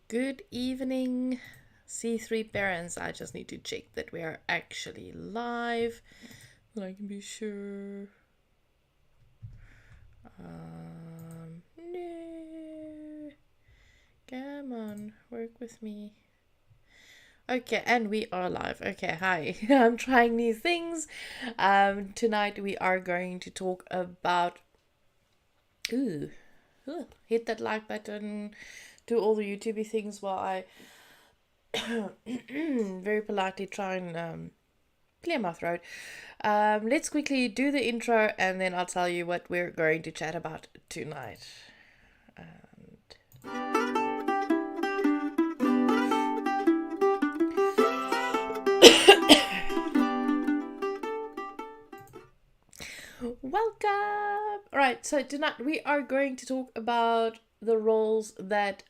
Good evening, C3 parents. I just need to check that we are actually live so I can be sure. No. Come on, work with me. Okay, and we are live. Okay, hi. I'm trying new things. Tonight we are going to talk about. Hit that like button. Do all the YouTubey things while I very politely try and clear my throat. Let's quickly do the intro and then I'll tell you what we're going to chat about tonight. Welcome! Alright, so tonight we are going to talk about the roles that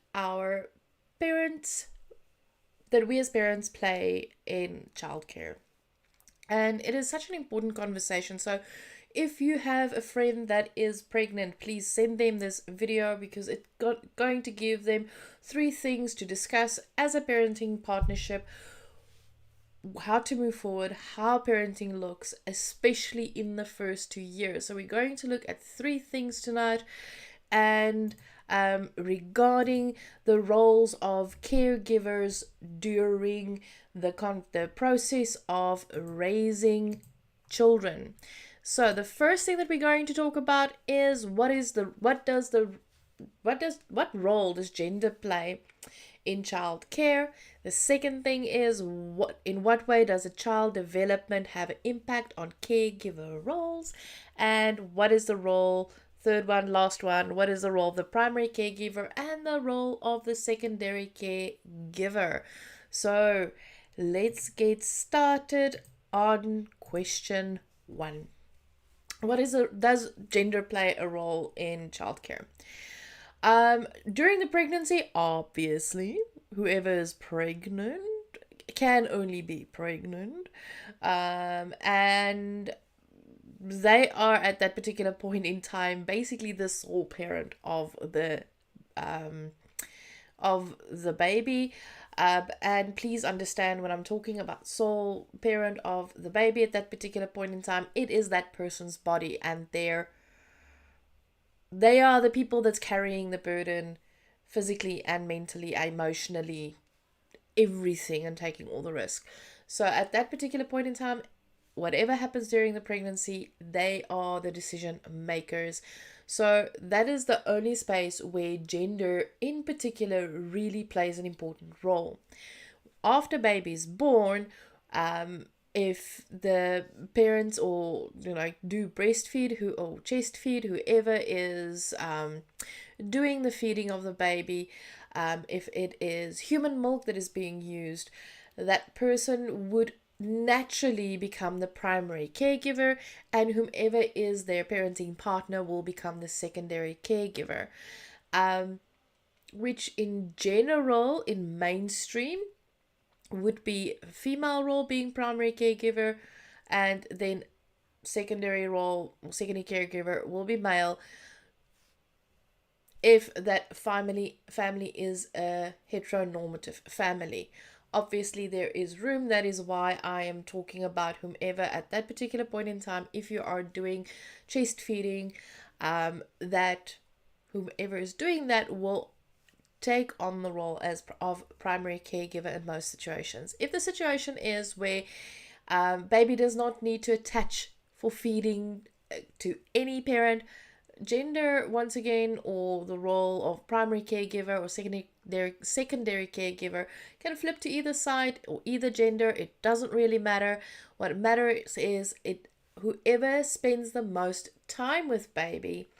we as parents play in childcare. And it is such an important conversation. So if you have a friend that is pregnant, please send them this video because it's going to give them 3 things to discuss as a parenting partnership, how to move forward, how parenting looks, especially in the first 2 years. So we're going to look at 3 things tonight, and regarding the roles of caregivers during the process of raising children. So the first thing that we're going to talk about is what role does gender play in child care. The second thing is in what way does a child development have an impact on caregiver roles, and what is the role, third one, last one, what is the role of the primary caregiver and the role of the secondary caregiver. So let's get started on question 1. Does gender play a role in childcare? During the pregnancy, obviously, whoever is pregnant can only be pregnant, and they are at that particular point in time basically the sole parent of the baby. And please understand, when I'm talking about sole parent of the baby at that particular point in time, it is that person's body, and they are the people that's carrying the burden physically and mentally, emotionally, everything, and taking all the risk. So at that particular point in time, whatever happens during the pregnancy, they are the decision makers. So that is the only space where gender in particular really plays an important role. After baby's born, if the parents or do breastfeed or chest feed, whoever is doing the feeding of the baby, if it is human milk that is being used, that person would naturally become the primary caregiver, and whomever is their parenting partner will become the secondary caregiver, which in general, in mainstream, would be female role being primary caregiver, and then secondary caregiver will be male if that family is a heteronormative family. Obviously there is room. That is why I am talking about whomever at that particular point in time. If you are doing chest feeding, that whomever is doing that will take on the role of primary caregiver in most situations. If the situation is where baby does not need to attach for feeding to any parent, gender, once again, or the role of primary caregiver or secondary caregiver can flip to either side or either gender. It doesn't really matter. What matters is whoever spends the most time with baby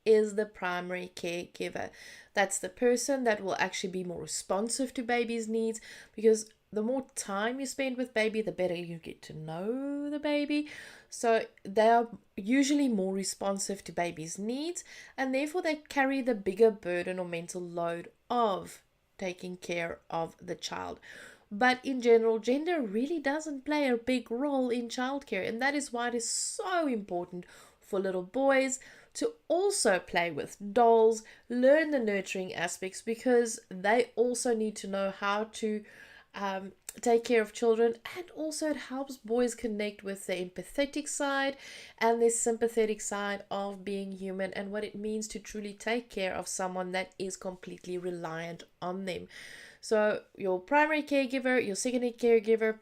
is the primary caregiver. That's the person that will actually be more responsive to baby's needs, because the more time you spend with baby, the better you get to know the baby. So they are usually more responsive to baby's needs, and therefore they carry the bigger burden or mental load of taking care of the child. But in general, gender really doesn't play a big role in childcare, and that is why it is so important for little boys to also play with dolls, learn the nurturing aspects, because they also need to know how to take care of children. And also it helps boys connect with the empathetic side and the sympathetic side of being human, and what it means to truly take care of someone that is completely reliant on them. So your primary caregiver, your secondary caregiver,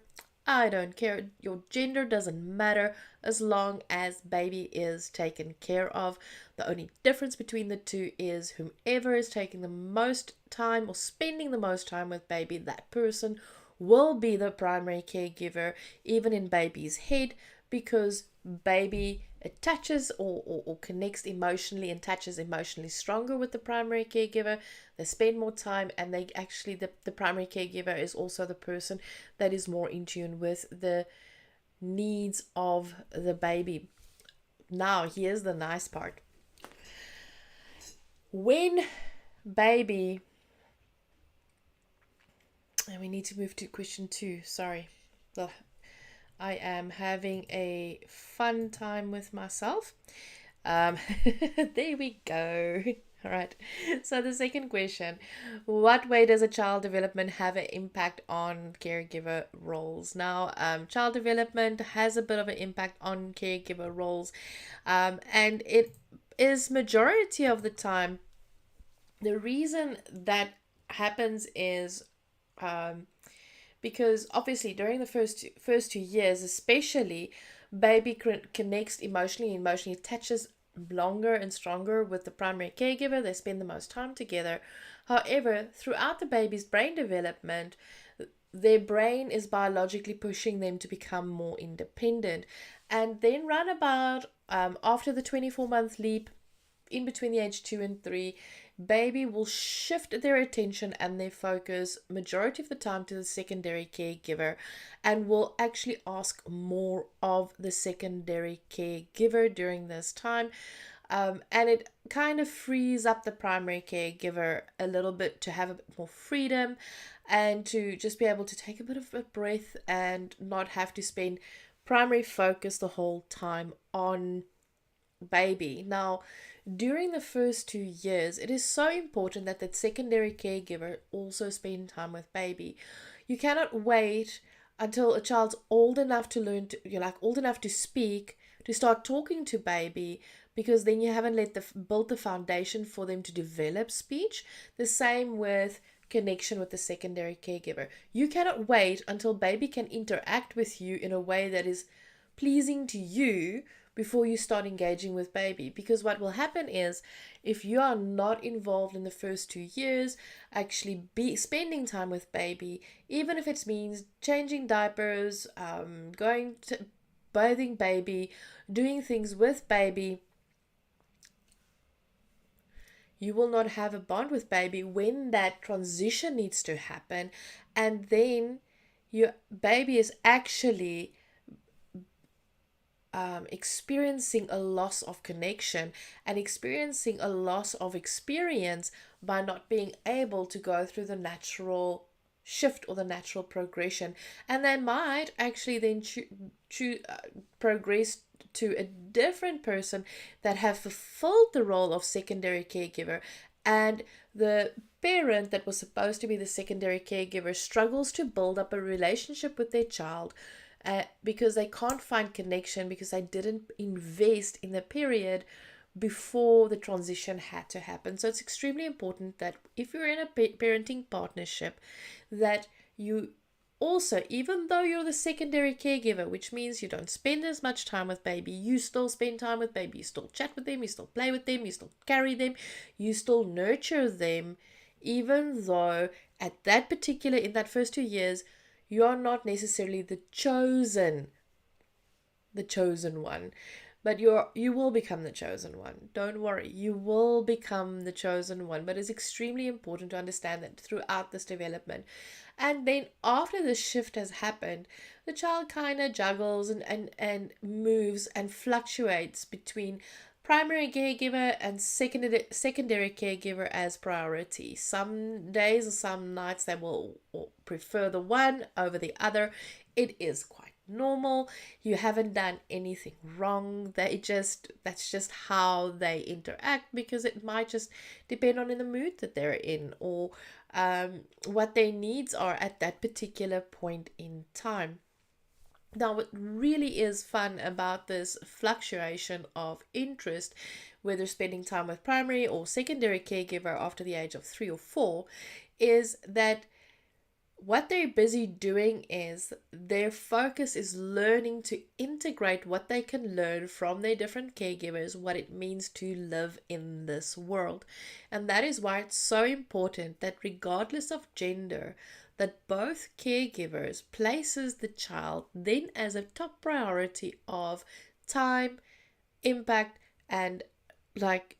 I don't care. Your gender doesn't matter as long as baby is taken care of. The only difference between the two is whomever is taking the most time or spending the most time with baby, that person will be the primary caregiver, even in baby's head, because baby attaches or connects emotionally and attaches emotionally stronger with the primary caregiver. They spend more time, and they actually, the primary caregiver is also the person that is more in tune with the needs of the baby. Now here's the nice part. When baby, and we need to move to question 2, sorry. I am having a fun time with myself. There we go. All right. So the second question, what way does a child development have an impact on caregiver roles? Now, child development has a bit of an impact on caregiver roles, and it is majority of the time. The reason that happens is because obviously during the first 2 years, especially, baby connects emotionally attaches longer and stronger with the primary caregiver. They spend the most time together. However, throughout the baby's brain development, their brain is biologically pushing them to become more independent, and then run about after the 24-month leap, in between the age 2 and 3, baby will shift their attention and their focus majority of the time to the secondary caregiver, and will actually ask more of the secondary caregiver during this time. And it kind of frees up the primary caregiver a little bit to have a bit more freedom and to just be able to take a bit of a breath and not have to spend primary focus the whole time on baby. Now, during the first 2 years, it is so important that the secondary caregiver also spend time with baby. You cannot wait until a child's old enough to learn to, you're like old enough to speak, to start talking to baby, because then you haven't built the foundation for them to develop speech. The same with connection with the secondary caregiver. You cannot wait until baby can interact with you in a way that is pleasing to you before you start engaging with baby, because what will happen is, if you are not involved in the first 2 years, actually be spending time with baby, even if it means changing diapers, going to bathing baby, doing things with baby, you will not have a bond with baby when that transition needs to happen. And then your baby is actually experiencing a loss of connection and experiencing a loss of experience by not being able to go through the natural shift or the natural progression. And they might actually then progress to a different person that have fulfilled the role of secondary caregiver, and the parent that was supposed to be the secondary caregiver struggles to build up a relationship with their child, because they can't find connection, because they didn't invest in the period before the transition had to happen. So it's extremely important that if you're in a parenting partnership, that you also, even though you're the secondary caregiver, which means you don't spend as much time with baby, you still spend time with baby, you still chat with them, you still play with them, you still carry them, you still nurture them, even though at that particular, in that first 2 years, you are not necessarily the chosen one, but you will become the chosen one. Don't worry, you will become the chosen one. But it's extremely important to understand that throughout this development. And then after the shift has happened, the child kind of juggles and moves and fluctuates between primary caregiver and secondary caregiver as priority. Some days or some nights they will prefer the one over the other. It is quite normal. You haven't done anything wrong. That's just how they interact, because it might just depend on in the mood that they're in, or what their needs are at that particular point in time. Now, what really is fun about this fluctuation of interest, whether spending time with primary or secondary caregiver after the age of 3 or 4, is that what they're busy doing is their focus is learning to integrate what they can learn from their different caregivers, what it means to live in this world. And that is why it's so important that regardless of gender, that both caregivers places the child then as a top priority of time, impact, and like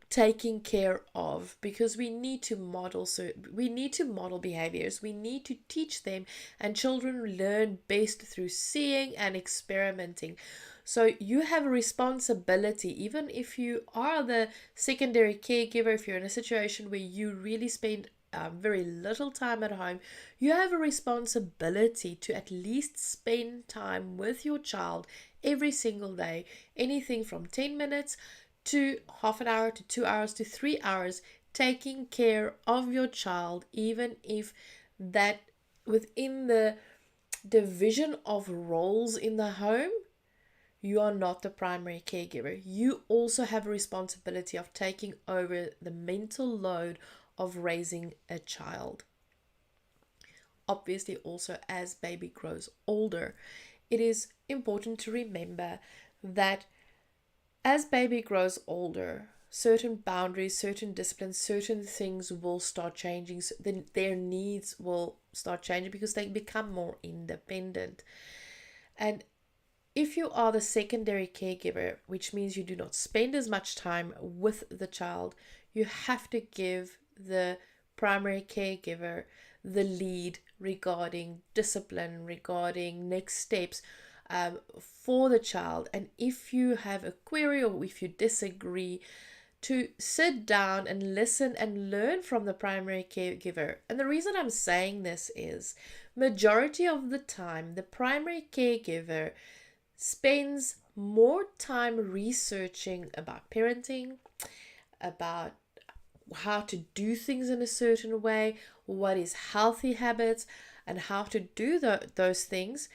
taking care of, because we need to model, so we need to model behaviors, we need to teach them, and children learn best through seeing and experimenting. So you have a responsibility, even if you are the secondary caregiver, if you're in a situation where you really spend very little time at home, you have a responsibility to at least spend time with your child every single day, anything from 10 minutes to half an hour to 2 hours to 3 hours, taking care of your child, even if that within the division of roles in the home, you are not the primary caregiver. You also have a responsibility of taking over the mental load of raising a child. Obviously, also as baby grows older, it is important to remember that as baby grows older, certain boundaries, certain disciplines, certain things will start changing. So then their needs will start changing because they become more independent. And if you are the secondary caregiver, which means you do not spend as much time with the child, you have to give the primary caregiver the lead regarding discipline, regarding next steps, for the child. And if you have a query or if you disagree, to sit down and listen and learn from the primary caregiver. And the reason I'm saying this is majority of the time the primary caregiver spends more time researching about parenting, about how to do things in a certain way, what is healthy habits, and how to do those things.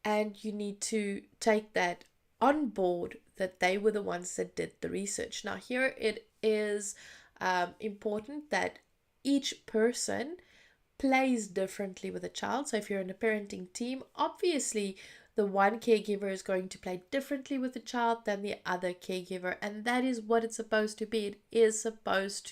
And you need to take that on board, that they were the ones that did the research. Now, here it is important that each person plays differently with a child. So if you're in a parenting team, obviously the one caregiver is going to play differently with the child than the other caregiver, and that is what it's supposed to be. They're supposed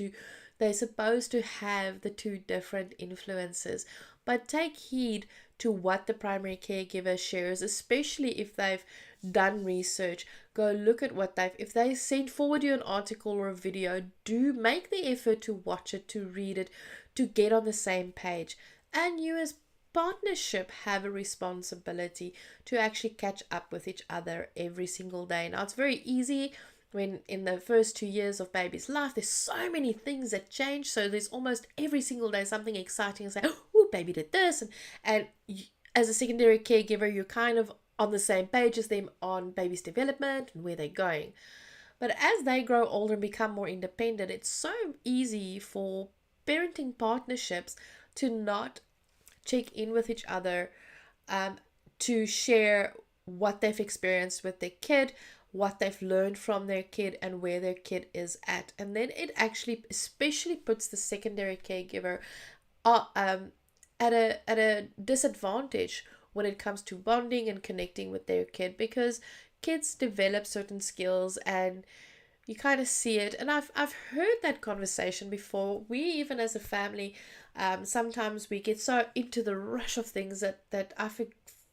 to have the two different influences. But take heed to what the primary caregiver shares, especially if they've done research. Go look at what if they send forward you an article or a video, do make the effort to watch it, to read it, to get on the same page. And you as partnership have a responsibility to actually catch up with each other every single day. Now, it's very easy when in the first 2 years of baby's life, there's so many things that change. So there's almost every single day something exciting, and say, oh, baby did this. And as a secondary caregiver, you're kind of on the same page as them on baby's development and where they're going. But as they grow older and become more independent, it's so easy for parenting partnerships to not check in with each other, to share what they've experienced with their kid, what they've learned from their kid, and where their kid is at. And then it actually especially puts the secondary caregiver at a disadvantage when it comes to bonding and connecting with their kid, because kids develop certain skills and you kind of see it. And I've heard that conversation before. We, even as a family, sometimes we get so into the rush of things that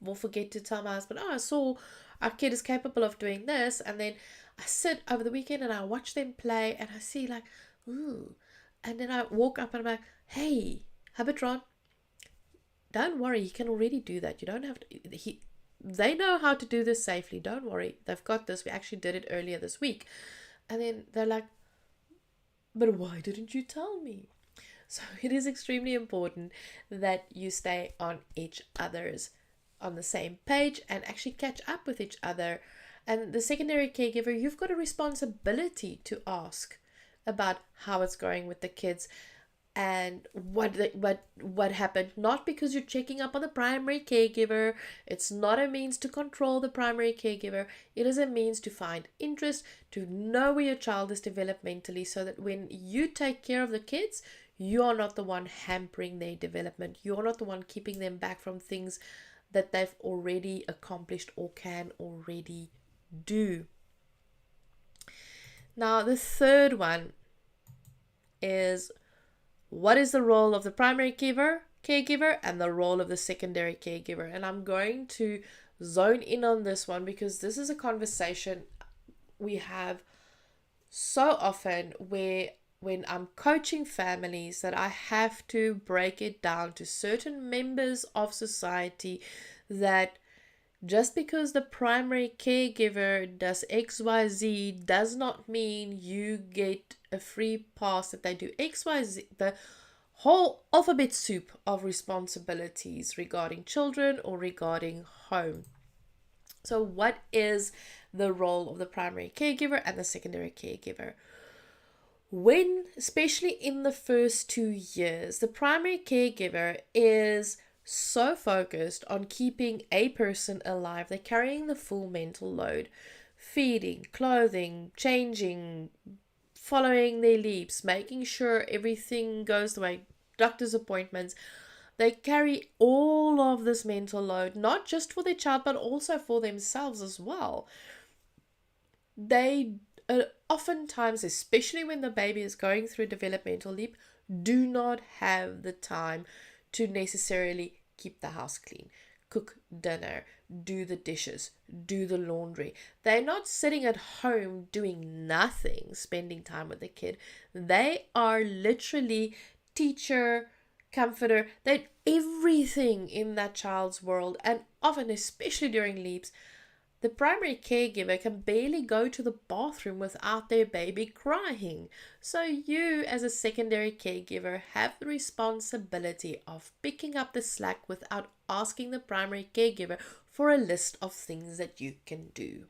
will forget to tell my husband, I saw our kid is capable of doing this. And then I sit over the weekend and I watch them play and I see like, ooh. And then I walk up and I'm like, hey, Habitron, don't worry, he can already do that. You don't have to, they know how to do this safely. Don't worry, they've got this. We actually did it earlier this week. And then they're like, but why didn't you tell me? So it is extremely important that you stay on each other's on the same page and actually catch up with each other. And the secondary caregiver, you've got a responsibility to ask about how it's going with the kids and what happened, not because you're checking up on the primary caregiver. It's not a means to control the primary caregiver. It is a means to find interest, to know where your child is developmentally, so that when you take care of the kids, you are not the one hampering their development. You're not the one keeping them back from things that they've already accomplished or can already do. Now, the third one is, what is the role of the primary caregiver and the role of the secondary caregiver? And I'm going to zone in on this one because this is a conversation we have so often, where when I'm coaching families, that I have to break it down to certain members of society that just because the primary caregiver does XYZ does not mean you get a free pass that they do XYZ, the whole alphabet soup of responsibilities regarding children or regarding home. So what is the role of the primary caregiver and the secondary caregiver? When, especially in the first 2 years, the primary caregiver is so focused on keeping a person alive, they're carrying the full mental load, feeding, clothing, changing, following their leaps, making sure everything goes the way, doctor's appointments. They carry all of this mental load, not just for their child, but also for themselves as well. They oftentimes, especially when the baby is going through a developmental leap, do not have the time to necessarily keep the house clean, cook dinner, do the dishes, do the laundry. They're not sitting at home doing nothing, spending time with the kid. They are literally teacher, comforter, they're everything in that child's world. And often, especially during leaps, the primary caregiver can barely go to the bathroom without their baby crying. So you, as a secondary caregiver, have the responsibility of picking up the slack without asking the primary caregiver for a list of things that you can do.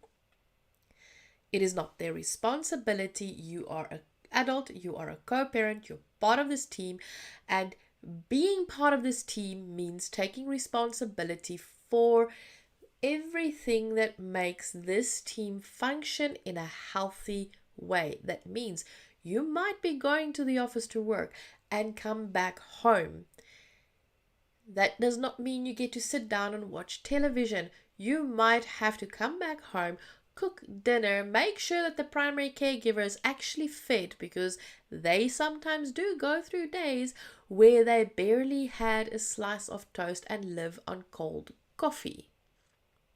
It is not their responsibility. You are an adult, you are a co-parent, you're part of this team, and being part of this team means taking responsibility for everything that makes this team function in a healthy way. That means you might be going to the office to work and come back home. That does not mean you get to sit down and watch television. You might have to come back home, cook dinner, make sure that the primary caregiver is actually fed, because they sometimes do go through days where they barely had a slice of toast and live on cold coffee.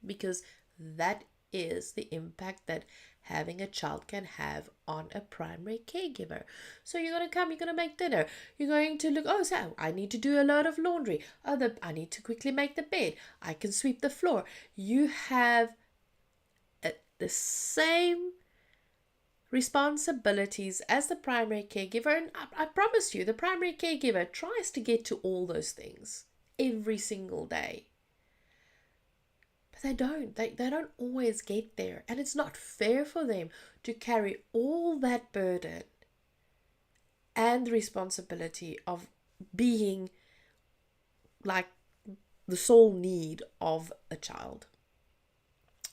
Because that is the impact that having a child can have on a primary caregiver. So you're going to come, you're going to make dinner, you're going to look, oh, so I need to do a load of laundry, I need to quickly make the bed, I can sweep the floor. You have the same responsibilities as the primary caregiver, and I promise you, the primary caregiver tries to get to all those things every single day. They don't. They don't always get there. And it's not fair for them to carry all that burden and the responsibility of being like the sole need of a child.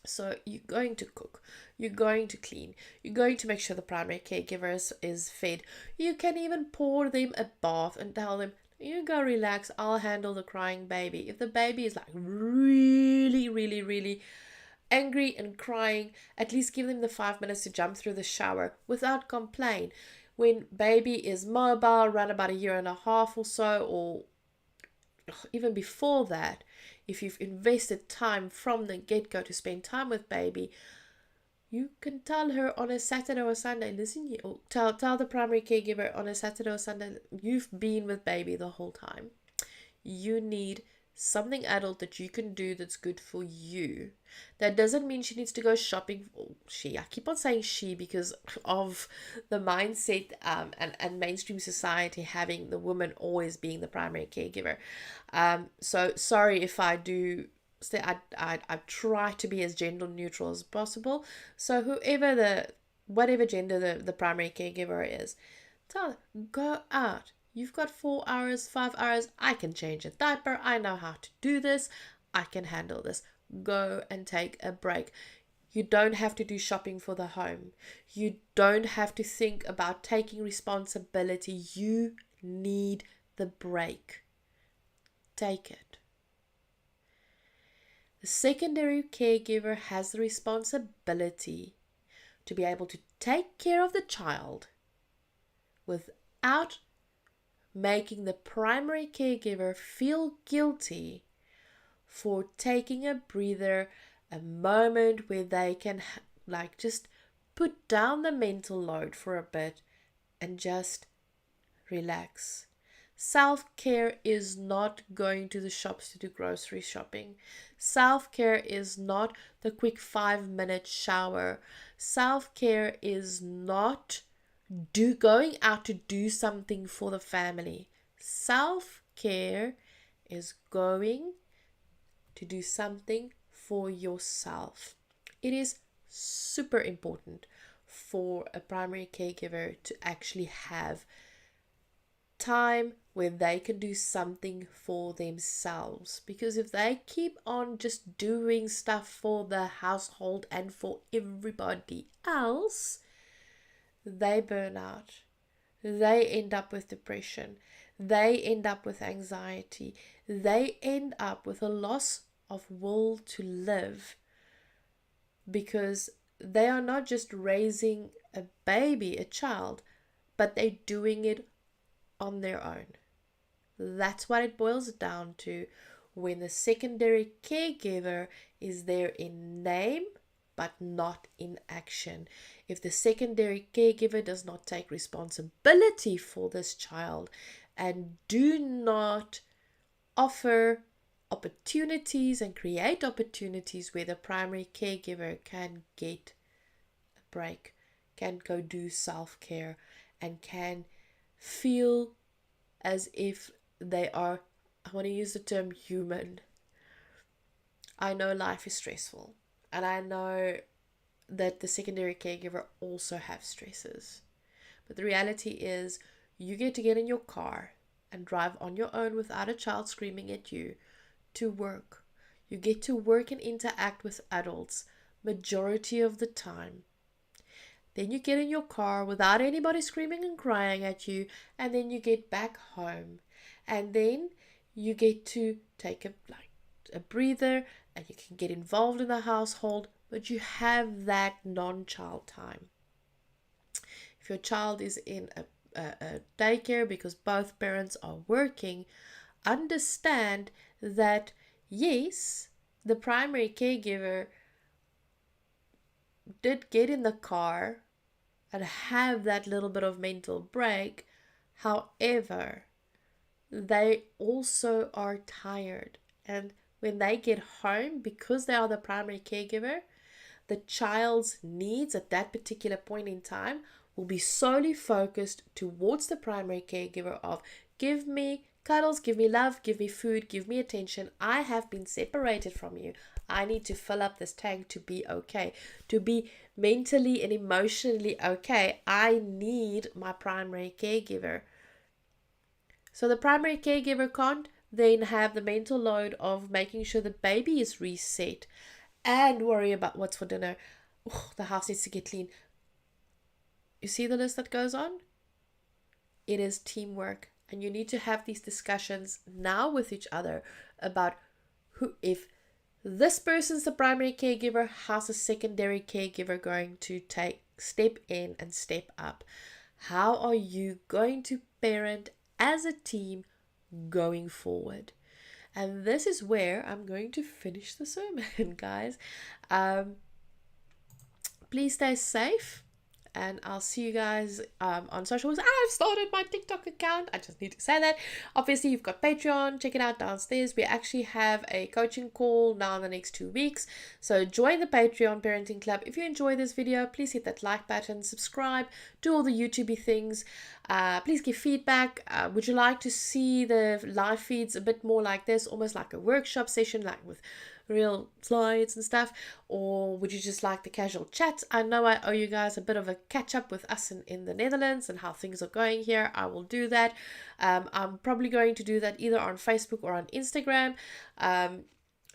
So you're going to cook, you're going to clean, you're going to make sure the primary caregiver is fed. You can even pour them a bath and tell them, you go relax, I'll handle the crying baby. If the baby is like really, really, really angry and crying, at least give them the 5 minutes to jump through the shower without complaint. When baby is mobile, around about 1.5 years or so, or even before that, if you've invested time from the get-go to spend time with baby, you can tell her on a Saturday or Sunday, listen, or tell the primary caregiver on a Saturday or Sunday, you've been with baby the whole time. You need something adult that you can do that's good for you. That doesn't mean she needs to go shopping. I keep on saying she because of the mindset and mainstream society having the woman always being the primary caregiver. So sorry if I do say I try to be as gender neutral as possible. So whatever gender the primary caregiver is, tell them, go out. You've got 4 hours, 5 hours. I can change a diaper. I know how to do this. I can handle this. Go and take a break. You don't have to do shopping for the home. You don't have to think about taking responsibility. You need the break. Take it. The secondary caregiver has the responsibility to be able to take care of the child without making the primary caregiver feel guilty for taking a breather, a moment where they can just put down the mental load for a bit and just relax. Self-care is not going to the shops to do grocery shopping. Self-care is not the quick 5-minute shower. Self-care is not going out to do something for the family. Self-care is going to do something for yourself. It is super important for a primary caregiver to actually have time where they can do something for themselves, because if they keep on just doing stuff for the household and for everybody else, they burn out. They end up with depression. They end up with anxiety. They end up with a loss of will to live, because they are not just raising a baby, a child, but they're doing it on their own. That's what it boils down to when the secondary caregiver is there in name but not in action. If the secondary caregiver does not take responsibility for this child and do not offer opportunities and create opportunities where the primary caregiver can get a break, can go do self-care, and can feel as if they are, I want to use the term human. I know life is stressful, and I know that the secondary caregiver also have stresses. But the reality is you get to get in your car and drive on your own without a child screaming at you to work. You get to work and interact with adults majority of the time. Then you get in your car without anybody screaming and crying at you, and then you get back home. And then you get to take a breather, and you can get involved in the household, but you have that non-child time. If your child is in a daycare because both parents are working, understand that yes, the primary caregiver did get in the car and have that little bit of mental break. However, they also are tired, and when they get home, because they are the primary caregiver, the child's needs at that particular point in time will be solely focused towards the primary caregiver of give me cuddles, give me love, give me food, give me attention. I have been separated from you. I need to fill up this tank to be okay, to be mentally and emotionally okay. I need my primary caregiver. So the primary caregiver can't then have the mental load of making sure the baby is reset and worry about what's for dinner. Oh, the house needs to get clean. You see the list that goes on? It is teamwork, and you need to have these discussions now with each other about if this person's the primary caregiver, how's a secondary caregiver going to step in and step up? How are you going to parent as a team going forward? And this is where I'm going to finish the sermon, guys. Please stay safe, and I'll see you guys on socials. I've started my TikTok account. I just need to say that. Obviously, you've got Patreon. Check it out downstairs. We actually have a coaching call now in the next 2 weeks. So join the Patreon Parenting Club. If you enjoy this video, please hit that like button, subscribe, do all the YouTubey things. Please give feedback. Would you like to see the live feeds a bit more like this, almost like a workshop session, like with real slides and stuff, or would you just like the casual chat? I know I owe you guys a bit of a catch up with us in the Netherlands and how things are going here. I will do that. I'm probably going to do that either on Facebook or on Instagram,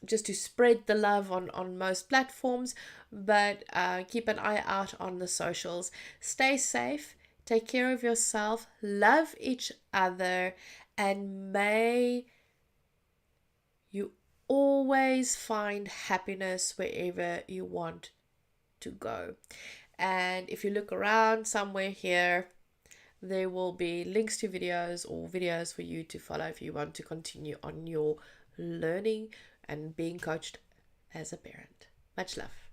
just to spread the love on most platforms. But keep an eye out on the socials. Stay safe, take care of yourself, love each other, and may you always find happiness wherever you want to go. And if you look around somewhere here, there will be links to videos or videos for you to follow if you want to continue on your learning and being coached as a parent. Much love.